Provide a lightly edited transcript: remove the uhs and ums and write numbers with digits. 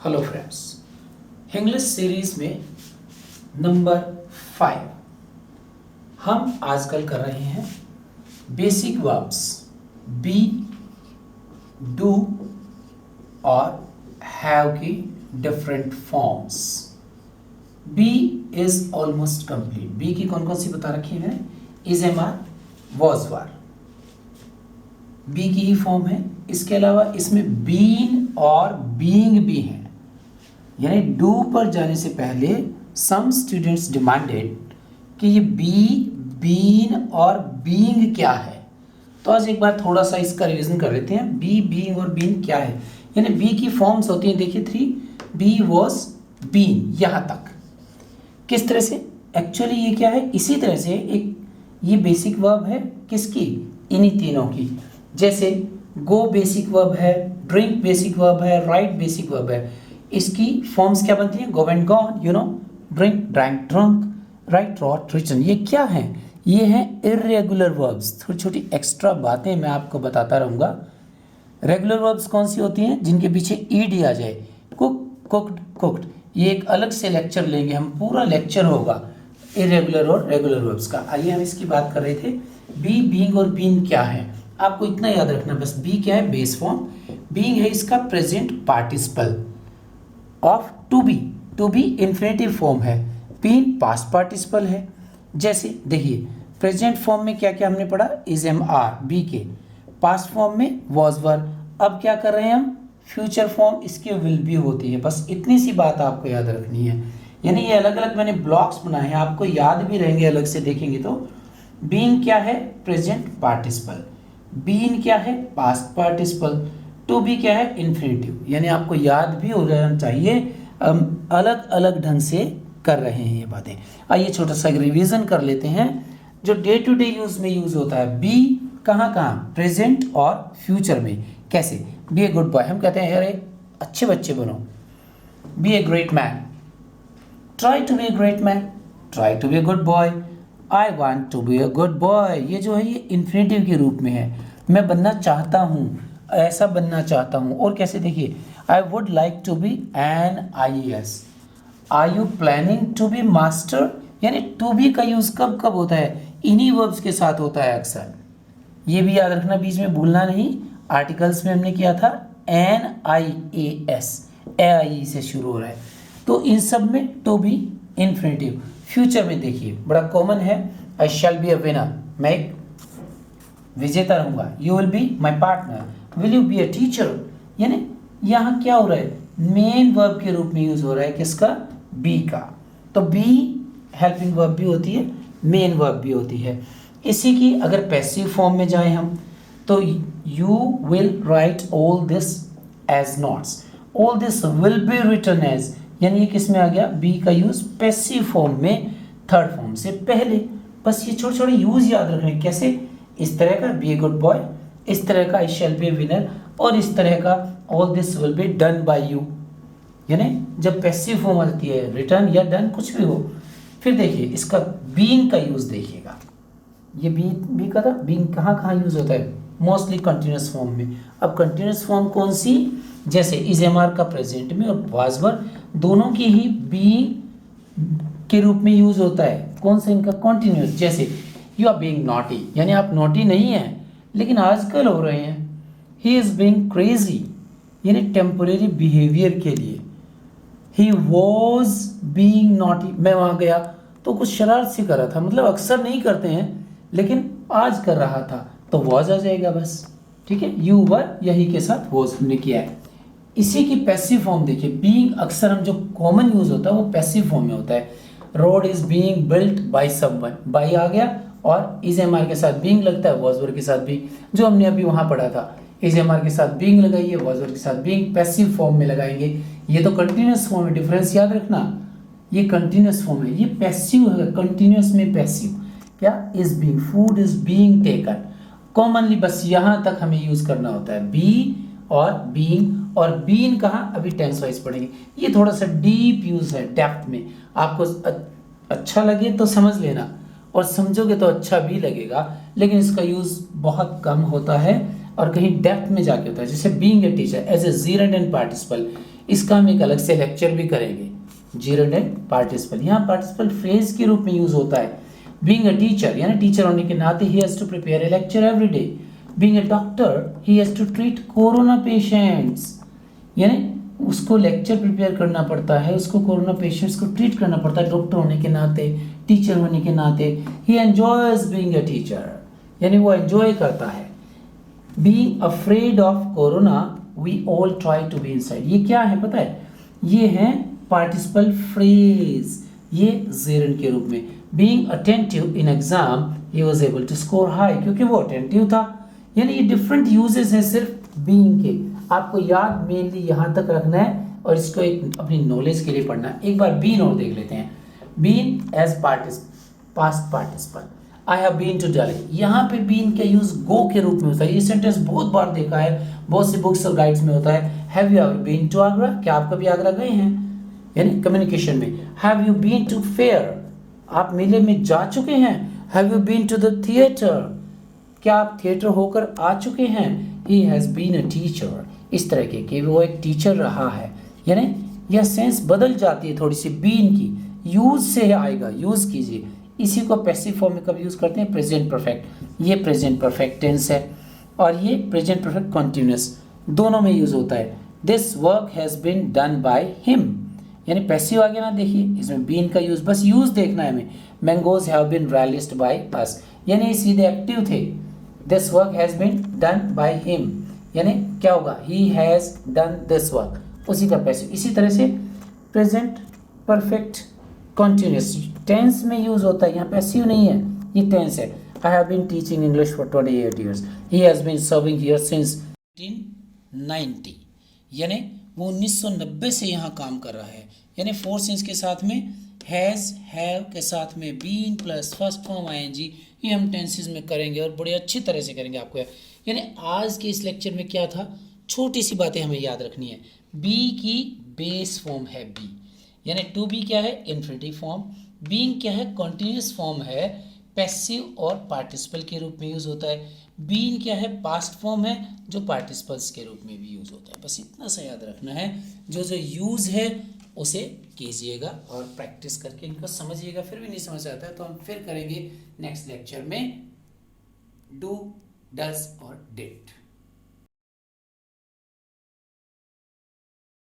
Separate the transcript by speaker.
Speaker 1: Hello friends, English series में number 5 हम आजकल कर रहे हैं बेसिक वर्ब्स बी, डू और हैव की different forms. Be is almost complete. Be की कौन कौन सी बता रखी है? Is, am, are, was, were, be की ही फॉर्म है। इसके अलावा इसमें बीन और बीइंग भी है। यानी डू पर जाने से पहले सम स्टूडेंट्स डिमांडेड कि ये बी, बीन और बीइंग क्या है। तो आज एक बार थोड़ा सा इसका रिवीजन कर लेते हैं। बी, बीइंग और बीन क्या है। यानी बी की फॉर्म्स होती हैं, देखिए 3, बी, वॉज, बीन, यहाँ तक। किस तरह से? एक्चुअली ये क्या है, इसी तरह से एक ये बेसिक वर्ब है। किसकी? इन्हीं तीनों की। जैसे गो बेसिक वर्ब है, ड्रिंक बेसिक वर्ब है, राइट बेसिक वर्ब है। इसकी फॉर्म्स क्या बनती हैं? Go and gone, you know, drink, drank, drunk, write, wrote, written. ये क्या है? ये है इर्रेगुलर वर्ब्स। थोड़ी छोटी एक्स्ट्रा बातें मैं आपको बताता रहूँगा। रेगुलर वर्ब्स कौन सी होती हैं? जिनके पीछे ईडी आ जाए। Cook, cooked, cooked. ये एक अलग से लेक्चर लेंगे हम, पूरा लेक्चर होगा इरेगुलर और रेगुलर वर्ब्स का। आइए हम इसकी बात कर रहे थे। बी, बीइंग और बीन क्या है, आपको इतना याद रखना बस। बी क्या है? Base form. बीइंग है इसका present participle of to be. To be infinitive form है। बीन पास्ट पार्टिसिपल है। जैसे देखिए प्रेजेंट फॉर्म में क्या क्या हमने पढ़ा? इज, एम, आर, बी के। पास्ट फॉर्म में वॉज, वर। अब क्या कर रहे हैं हम? फ्यूचर फॉर्म इसकी विल बी होती है। बस इतनी सी बात आपको याद रखनी है। यानी ये अलग अलग मैंने ब्लॉक्स बनाए हैं, आपको याद भी रहेंगे अलग से देखेंगे तो। बीइंग क्या है? Present participle. बीन क्या है? Past participle. टू बी क्या है? इन्फिनिटिव। यानी आपको याद भी हो जाना चाहिए। अलग अलग ढंग से कर रहे हैं ये बातें। आइए छोटा सा रिवीजन कर लेते हैं। जो डे टू डे यूज में यूज होता है बी, कहाँ कहाँ? प्रेजेंट और फ्यूचर में। कैसे? बी ए गुड बॉय, हम कहते हैं यार अच्छे बच्चे बनो। Be a great man, try to be a great man, try to be a good boy, I want to be a good boy. ये जो है ये इन्फिनेटिव के रूप में है। मैं बनना चाहता हूँ, ऐसा बनना चाहता हूँ। और कैसे? देखिए I would like to be an IAS। Are you planning to be master? यानी टू बी का यूज कब कब होता है? इन्हीं वर्ब्स के साथ होता है अक्सर। ये भी याद रखना, बीच में भूलना नहीं। आर्टिकल्स में हमने किया था NIAS, AIE से शुरू हो रहा है। तो इन सब में टू बी इन्फिनिटिव। फ्यूचर में देखिए बड़ा कॉमन है, आई शैल बी अ विनर, मैं एक विजेता रहूंगा। You will be my partner, will you be a teacher. यानी यहाँ क्या हो रहा है? मेन वर्ब के रूप में यूज हो रहा है। किसका? बी का। तो बी हेल्पिंग वर्ब भी होती है, मेन वर्ब भी होती है। इसी की अगर पैसिव फॉर्म में जाएं हम, तो you will write all this as notes, all this will be written as. यानी ये किस में आ गया? बी का यूज पैसिव फॉर्म में, थर्ड फॉर्म से पहले। बस ये छोटे छोटे यूज याद रखने। कैसे? इस तरह का बी ए गुड बॉय, इस तरह का आई शैल बी ए विनर, और इस तरह का all this will be done by you. यानी जब पैसिव फॉर्म आती है, रिटर्न या डन कुछ भी हो। फिर देखिए इसका बीइंग का यूज देखिएगा। ये बी का था। बीइंग कहाँ कहाँ यूज होता है? मोस्टली कंटिन्यूस फॉर्म में। अब कंटिन्यूस फॉर्म कौन सी? जैसे इज, एम, आर का प्रेजेंट में और वाज, वर दोनों की ही बीइंग के रूप में यूज होता है। कौन सा इनका? कॉन्टिन्यूस। जैसे यू आर बीइंग नॉटी, यानी आप नॉटी नहीं हैं लेकिन आजकल हो रहे हैं। ही इज बीइंग क्रेजी, यानी टेम्पोरेरी बिहेवियर के लिए। ही वॉज बीइंग नॉटी, मैं वहाँ गया तो कुछ शरारत सी कर रहा था, मतलब अक्सर नहीं करते हैं लेकिन आज कर रहा था, तो वॉज आ जाएगा बस। ठीक है, यू वर, यही के साथ वॉज हमने किया है। इसी की पैसिव फॉर्म देखिए। बीइंग अक्सर हम जो कॉमन यूज होता है वो पैसिव फॉर्म में होता है। Road is being built by someone, by आ गया और इज, एम, आर के साथ बीइंग लगता है, वॉज, वर के साथ भी, जो हमने अभी वहाँ पढ़ा था। इज, एम, आर के साथ बीइंग लगाइए, वॉज, वर के साथ बीइंग, पैसिव फॉर्म में लगाएंगे। ये तो कंटिन्यूस फॉर्म है, डिफरेंस याद रखना। ये कंटिन्यूस फॉर्म है, ये पैसिव है। कंटिन्यूस में पैसिव क्या? Is being, food is being taken. Commonly बस यहाँ तक हमें यूज करना होता है, बी और बीइंग। और बीन कहाँ? अभी टेंस वाइज पढ़ेंगे। ये थोड़ा सा डीप यूज है, डेप्थ में। आपको अच्छा लगे तो समझ लेना, और समझोगे तो अच्छा भी लगेगा, लेकिन इसका यूज बहुत कम होता है और कहीं डेप्थ में जाके होता है। जैसे being a teacher as a gerund and participle, इसका हम एक अलग से लेक्चर भी करेंगे। जीरो पार्टिसिपल यहाँ पार्टिसिपल फ्रेज के रूप में यूज होता है। बीइंग अ टीचर यानी टीचर होने के नाते he has to prepare a lecture every day. Being a doctor he has to treat corona patients, यानी उसको लेक्चर प्रिपेयर करना पड़ता है, उसको कोरोना पेशेंट्स को ट्रीट करना पड़ता है डॉक्टर होने के नाते, टीचर होने के नाते। He enjoys being a teacher, यानी वो एंजॉय करता है। Being afraid of corona we all try to be inside, ये क्या है पता है, ये है पार्टिसिपल फ्रेज, ये जेरन के रूप में। Being attentive in exam he was able to score high, क्योंकि वो अटेंटिव था। यानी ये डिफरेंट यूजेस हैं सिर्फ बीइंग के, आपको याद मेनली यहाँ तक रखना है और इसको एक अपनी नॉलेज के लिए पढ़ना है। एक बार बीन और देख लेते हैं। Been as past participle, I have been to Delhi, यहाँ पे बीन का यूज गो के रूप में होता है। ये सेंटेंस बहुत बार देखा है, बहुत सी बुक्स और गाइड्स में होता है। Have you ever been to Agra, क्या आप कभी आगरा गए हैं, यानी कम्युनिकेशन में। Have you been to fair, आप मेले में जा चुके हैं। Have you been to the theatre, क्या आप थिएटर होकर आ चुके हैं। He has been a teacher, इस तरह के कि वो एक टीचर रहा है, यानी यह सेंस बदल जाती है थोड़ी सी बीन की, यूज से आएगा, यूज कीजिए। इसी को पैसिव फॉर्म में कब यूज करते हैं, प्रेजेंट परफेक्ट, ये प्रेजेंट परफेक्ट टेंस है और ये प्रेजेंट परफेक्ट कॉन्टिन्यूअस, दोनों में यूज होता है। This work has been done by him, यानी पैसिव आगे ना देखिए, इसमें बीन का यूज, बस यूज देखना है हमें। Mangoes have been relished by us, यानी सीधे एक्टिव थे। This work has been done by him, यानी क्या होगा, he has done this work, उसी का पैसिव। इसी तरह से प्रेजेंट परफेक्ट कॉन्टिन्यूअस टेंस में यूज होता है, यहाँ पैसिव नहीं है, ये टेंस है। I have been teaching English for 28 years, he has been serving here since 1990, यानी वो 1990 से यहाँ काम कर रहा है। यानी फोर सिंस के साथ में हैज, हैव के साथ में been plus first form ING, ये हम टेंसेस में करेंगे और बड़े अच्छी तरह से करेंगे आपको। यानी आज के इस लेक्चर में क्या था, छोटी सी बातें हमें याद रखनी है। बी की बेस फॉर्म है बी, यानी टू बी क्या है, इन्फिनिटिव फॉर्म। बीइंग क्या है, कॉन्टिन्यूस फॉर्म है, पैसिव और पार्टिसिपल के रूप में यूज होता है। बीइंग क्या है, पास्ट फॉर्म है, जो पार्टिसिपल्स के रूप में भी यूज होता है। बस इतना सा याद रखना है, जो जो यूज है उसे कीजिएगा और प्रैक्टिस करके इनको समझिएगा। फिर भी नहीं समझ आता है तो हम फिर करेंगे नेक्स्ट लेक्चर में डू, डज और डिड।